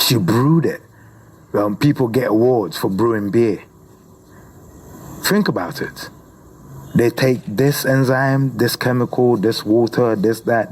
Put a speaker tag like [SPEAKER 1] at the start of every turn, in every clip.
[SPEAKER 1] She brewed it. People get awards for brewing beer. Think about it. They take this enzyme, this chemical, this water, this, that.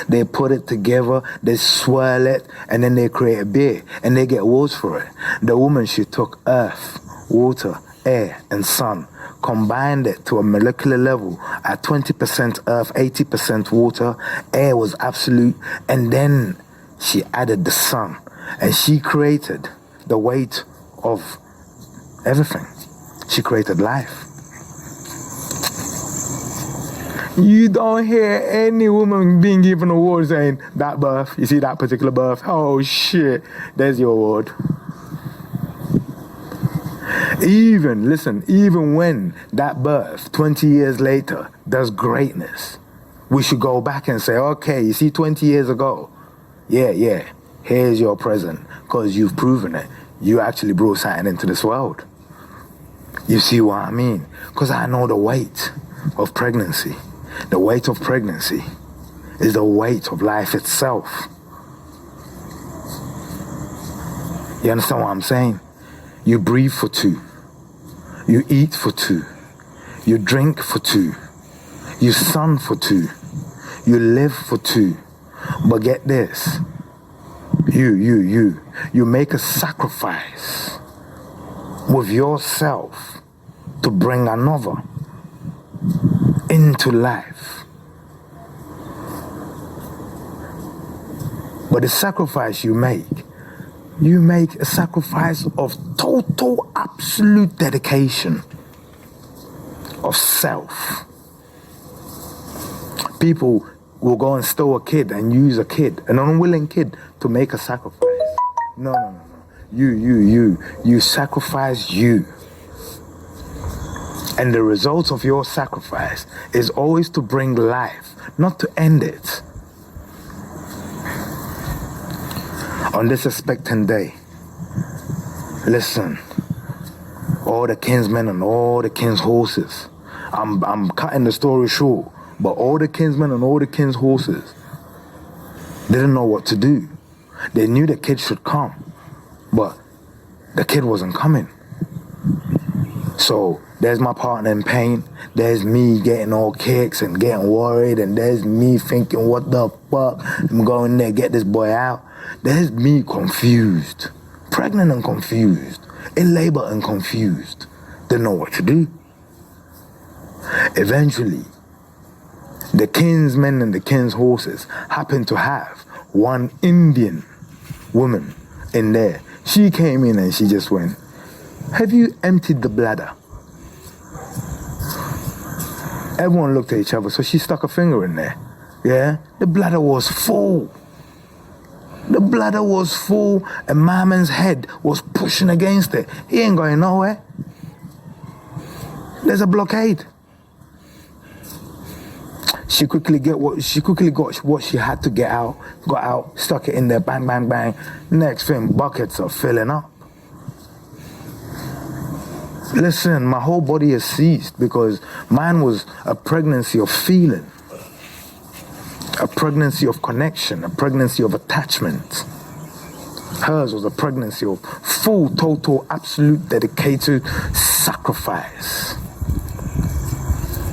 [SPEAKER 1] They put it together, they swirl it, and then they create a beer. And they get awards for it. The woman, she took earth, water, air, and sun, combined it to a molecular level at 20% earth, 80% water. Air was absolute. And then she added the sun. And she created the weight of everything. She created life. You don't hear any woman being given an award saying, that birth, you see that particular birth, oh shit, there's your award. Even when that birth, 20 years later, does greatness, we should go back and say, okay, you see 20 years ago, yeah, here's your present, because you've proven it. You actually brought something into this world. You see what I mean? Because I know the weight of pregnancy. The weight of pregnancy is the weight of life itself. You understand what I'm saying? You breathe for 2. You eat for 2. You drink for 2. You sun for 2. You live for 2. But get this. You make a sacrifice with yourself to bring another into life. But the sacrifice you make a sacrifice of total, absolute dedication of self. People will go and steal a kid and use a kid, an unwilling kid, to make a sacrifice. No. You sacrifice you. And the result of your sacrifice is always to bring life, not to end it. On this expectant day, listen, all the kinsmen and all the king's horses, I'm cutting the story short, but all the kinsmen and all the king's horses didn't know what to do. They knew the kid should come, but the kid wasn't coming. So there's my partner in pain, there's me getting all kicks and getting worried, and there's me thinking, what the fuck, I'm going there, get this boy out. There's me confused, pregnant and confused, in labor and confused, didn't know what to do. Eventually, the kinsmen and the king's horses happened to have one Indian woman in there. She came in and she just went, have you emptied the bladder? Everyone looked at each other, so she stuck a finger in there. Yeah? The bladder was full. The bladder was full, and my man's head was pushing against it. He ain't going nowhere. There's a blockade. She quickly got what she had to get out, got out, stuck it in there, bang, bang, bang. Next thing, buckets are filling up. Listen, my whole body has ceased because mine was a pregnancy of feeling, a pregnancy of connection, a pregnancy of attachment. Hers was a pregnancy of full, total, absolute, dedicated sacrifice.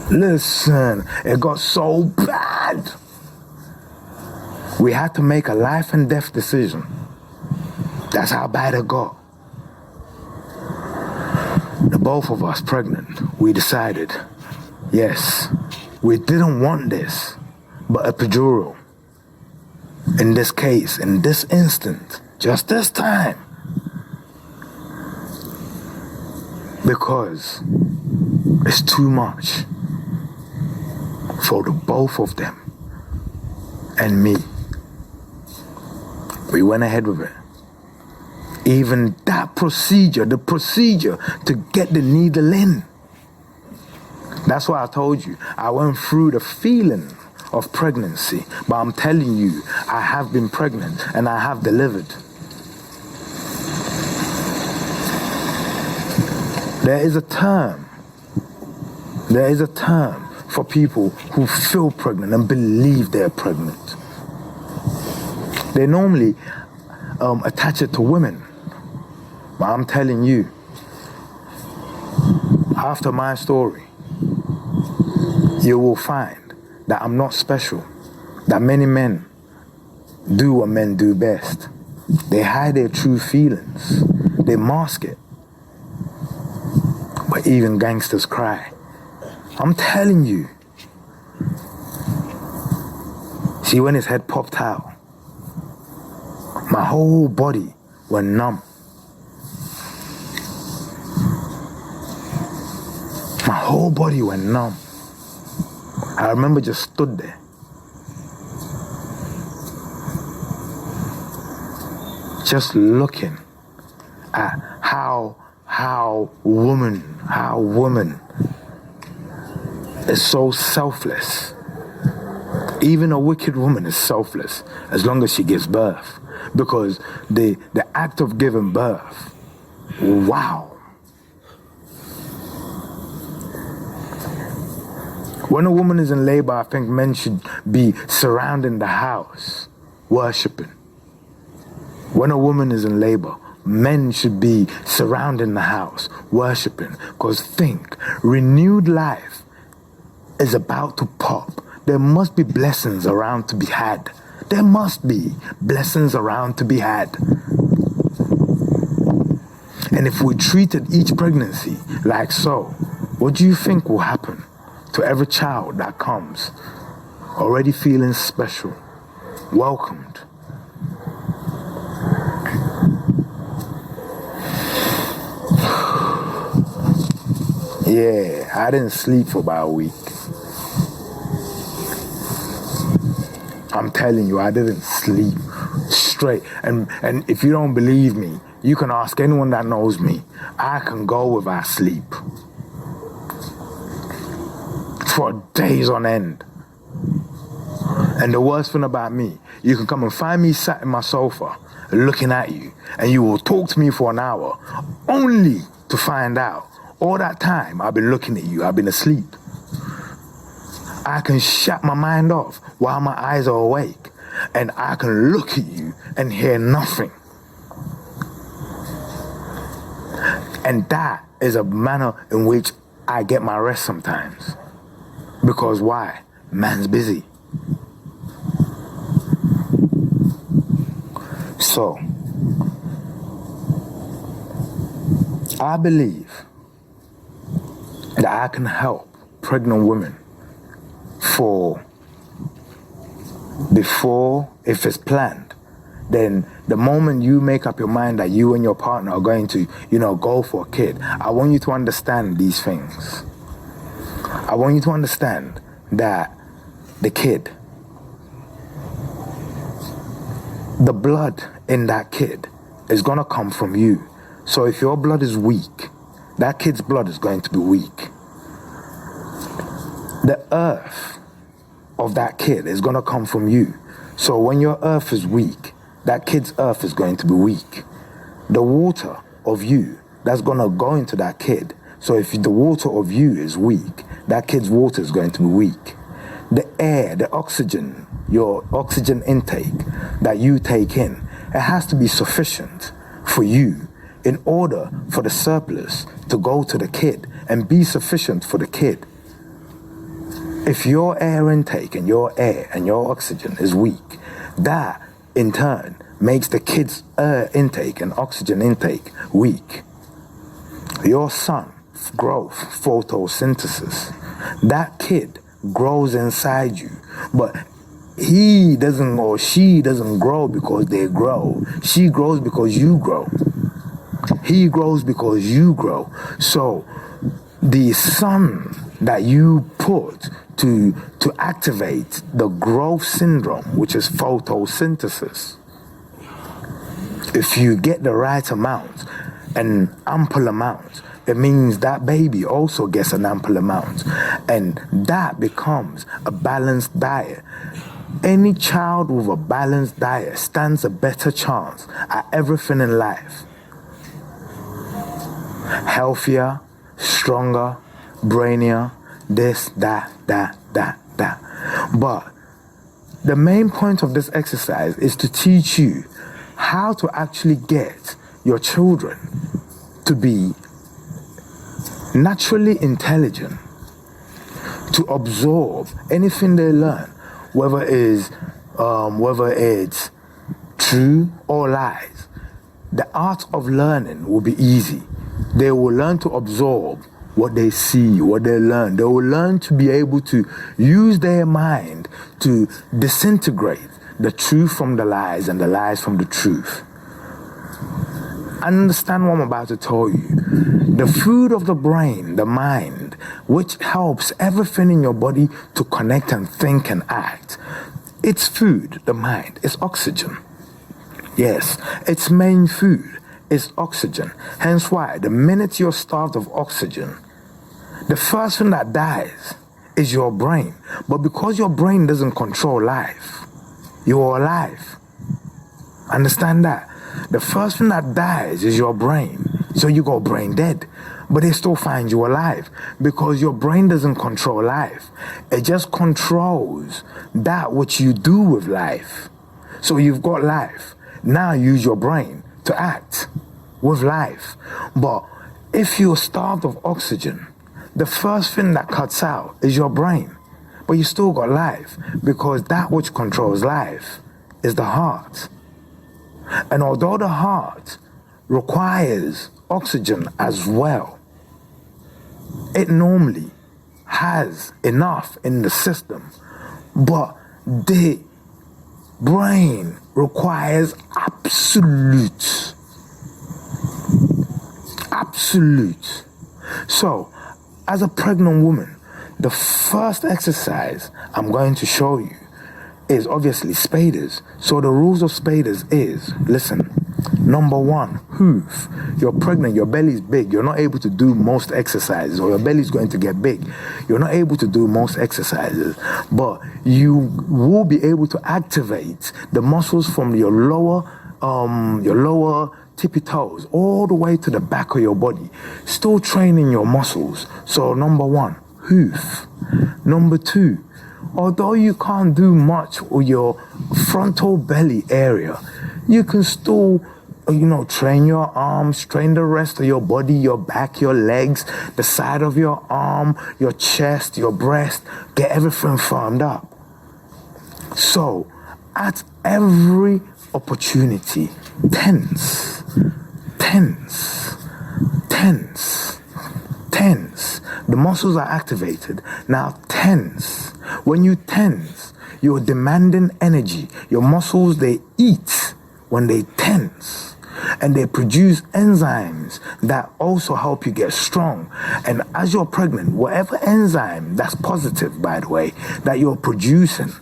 [SPEAKER 1] Listen, it got so bad. We had to make a life and death decision. That's how bad it got. The both of us pregnant, we decided, yes, we didn't want this, but a epidural. In this case, in this instant, just this time. Because it's too much for the both of them and me. We went ahead with it. Even that procedure, the procedure to get the needle in. That's why I told you, I went through the feeling of pregnancy, but I'm telling you, I have been pregnant and I have delivered. There is a term for people who feel pregnant and believe they're pregnant. They normally attach it to women. But I'm telling you, after my story, you will find that I'm not special, that many men do what men do best. They hide their true feelings. They mask it. But even gangsters cry. I'm telling you. See, when his head popped out, my whole body went numb. My whole body went numb. I remember just stood there. Just looking at how woman is so selfless. Even a wicked woman is selfless as long as she gives birth. Because the act of giving birth, wow. When a woman is in labor, I think men should be surrounding the house, worshiping. When a woman is in labor, men should be surrounding the house, worshiping. Because think, renewed life is about to pop. There must be blessings around to be had. There must be blessings around to be had. And if we treated each pregnancy like so, what do you think will happen to every child that comes already feeling special, welcomed? Yeah, I didn't sleep for about a week. I'm telling you, I didn't sleep straight. And if you don't believe me, you can ask anyone that knows me. I can go without sleep for days on end. And the worst thing about me, you can come and find me sat in my sofa looking at you, and you will talk to me for an hour only to find out all that time I've been looking at you, I've been asleep. I can shut my mind off while my eyes are awake, and I can look at you and hear nothing. And that is a manner in which I get my rest sometimes. Because why? Man's busy. So, I believe that I can help pregnant women before, if it's planned, then the moment you make up your mind that you and your partner are going to, go for a kid, I want you to understand these things. I want you to understand that the kid, the blood in that kid is going to come from you. So if your blood is weak, that kid's blood is going to be weak. The earth of that kid is going to come from you. So when your earth is weak, that kid's earth is going to be weak. The water of you that's going to go into that kid. So if the water of you is weak, that kid's water is going to be weak. The air, the oxygen, your oxygen intake that you take in, it has to be sufficient for you in order for the surplus to go to the kid and be sufficient for the kid. If your air intake and your air and your oxygen is weak, that in turn makes the kid's air intake and oxygen intake weak. Your son growth, photosynthesis, that kid grows inside you, but he doesn't or she doesn't grow because they grow. She grows because you grow. He grows because you grow. So the sun that you put to activate the growth syndrome, which is photosynthesis, if you get the right amount, an ample amount, it means that baby also gets an ample amount, and that becomes a balanced diet. Any child with a balanced diet stands a better chance at everything in life. Healthier, stronger, brainier, this, that. But the main point of this exercise is to teach you how to actually get your children to be naturally intelligent, to absorb anything they learn, whether it's true or lies. The art of learning will be easy. They will learn to absorb what they see, what they learn. They will learn to be able to use their mind to disintegrate the truth from the lies and the lies from the truth. Understand what I'm about to tell you. The food of the brain, the mind, which helps everything in your body to connect and think and act. Its food, the mind, is oxygen. Yes, its main food is oxygen. Hence why, the minute you're starved of oxygen, the first thing that dies is your brain. But because your brain doesn't control life, you're alive. Understand that? The first thing that dies is your brain. So you go brain dead. But they still find you alive because your brain doesn't control life. It just controls that which you do with life. So you've got life. Now use your brain to act with life. But if you're starved of oxygen, the first thing that cuts out is your brain. But you still got life because that which controls life is the heart. And although the heart requires oxygen as well, it normally has enough in the system, but the brain requires absolute. So, as a pregnant woman, the first exercise I'm going to show you is obviously Spadas. So the rules of Spadas is, listen, number one, hoof. You're pregnant, your belly's big, you're not able to do most exercises, or your belly's going to get big. You're not able to do most exercises, but you will be able to activate the muscles from your lower tippy toes all the way to the back of your body, still training your muscles. So number one, hoof. Number two, although you can't do much with your frontal belly area, you can still, train your arms, train the rest of your body, your back, your legs, the side of your arm, your chest, your breast, get everything firmed up. So, at every opportunity, tense. The muscles are activated. Now tense. When you tense, you're demanding energy. Your muscles, they eat when they tense. And they produce enzymes that also help you get strong. And as you're pregnant, whatever enzyme that's positive, by the way, that you're producing,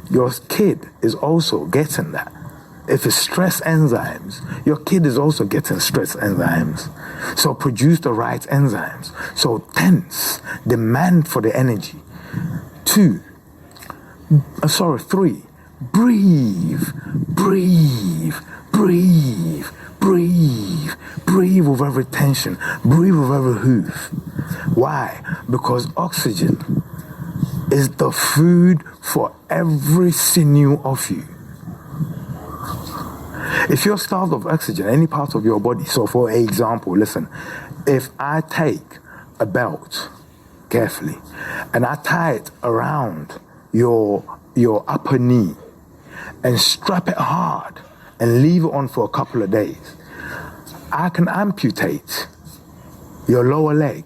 [SPEAKER 1] your kid is also getting that. If it's stress enzymes, your kid is also getting stress enzymes. So produce the right enzymes. So tense, demand for the energy. 3, breathe with every tension, breathe with every hoof. Why? Because oxygen is the food for every sinew of you. If you're starved of oxygen, any part of your body, so for example, listen, if I take a belt, carefully, and I tie it around your upper knee and strap it hard and leave it on for a couple of days, I can amputate your lower leg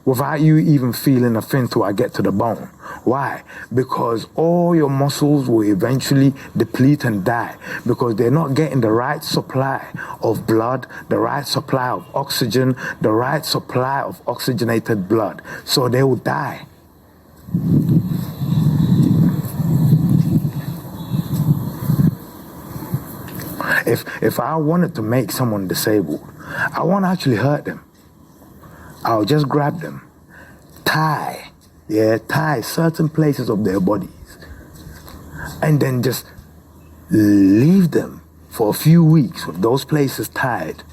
[SPEAKER 1] without you even feeling a thing till I get to the bone. Why? Because all your muscles will eventually deplete and die because they're not getting the right supply of blood, the right supply of oxygen, the right supply of oxygenated blood. So they will die. If I wanted to make someone disabled, I won't actually hurt them. I'll just grab them, tie certain places of their bodies, and then just leave them for a few weeks with those places tied.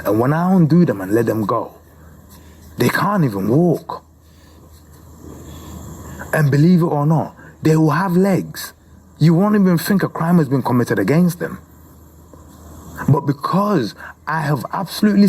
[SPEAKER 1] And when I undo them and let them go, they can't even walk. And believe it or not, they will have legs. You won't even think a crime has been committed against them. But because I have absolutely